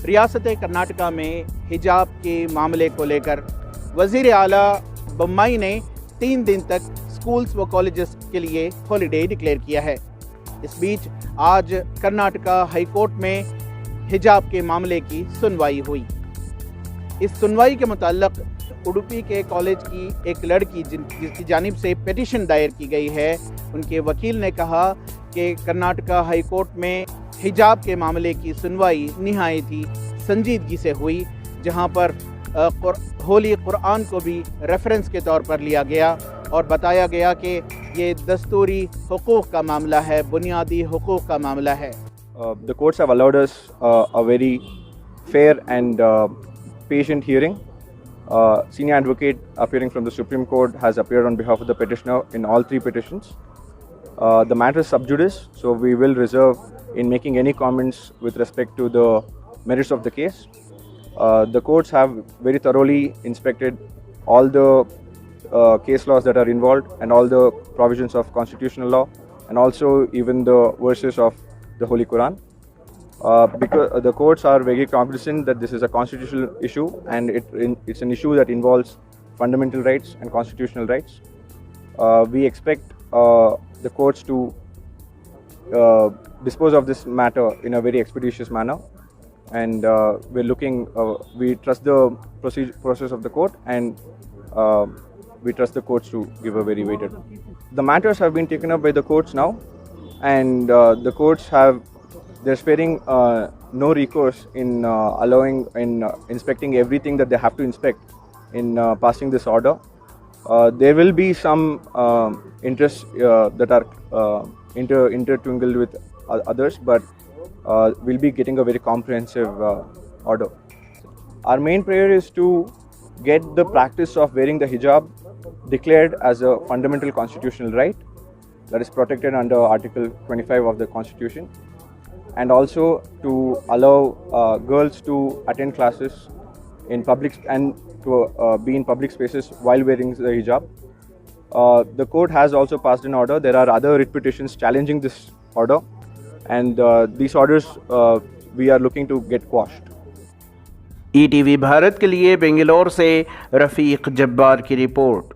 रियासत कर्नाटका में हिजाब के मामले को लेकर वज़ीर आला बम्मई ने 3 दिन तक स्कूल्स व कॉलेजेस के लिए हॉलिडे डिक्लेयर किया है। इस बीच आज कर्नाटका हाई कोर्ट में हिजाब के मामले की सुनवाई हुई। इस सुनवाई के मुताल्लिक उडुपी के कॉलेज की एक लड़की जिसकी जानिब से पिटीशन दायर की गई है, उनके वकील ने कहा कि कर्नाटका हाई कोर्ट में हिजाब के मामले की सुनवाई निहायत ही संजीदगी से हुई, जहां पर होली कुरान को भी रेफरेंस के तौर पर लिया गया और बताया गया कि ये दस्तूरी हुकूक का मामला है, बुनियादी हुकूक का मामला है। The courts have allowed us a very fair and patient hearing. Senior advocate appearing from the Supreme Court has appeared on behalf of the petitioner in all 3 petitions. The matter is sub judice, so we will reserve in making any comments with respect to the merits of the case. The courts have very thoroughly inspected all the case laws that are involved and all the provisions of constitutional law, and also even the verses of the Holy Quran. Because the courts are very cognizant that this is a constitutional issue and it's an issue that involves fundamental rights and constitutional rights. We expect the courts to dispose of this matter in a very expeditious manner, and we trust the process of the court, and we trust the courts to give a very weighted. The matters have been taken up by the courts now, and the courts they're sparing no recourse in inspecting everything that they have to inspect in passing this order. There will be some interests that are intertwined with others, but we'll be getting a very comprehensive order. Our main prayer is to get the practice of wearing the hijab declared as a fundamental constitutional right that is protected under Article 25 of the Constitution, and also to allow girls to attend classes in public and to be in public spaces while wearing the hijab. The court has also passed an order. There are other writ petitions challenging this order, and these orders we are looking to get quashed. ETV Bharat के लिए बेंगलोर से रफ़ीक जब्बार की report.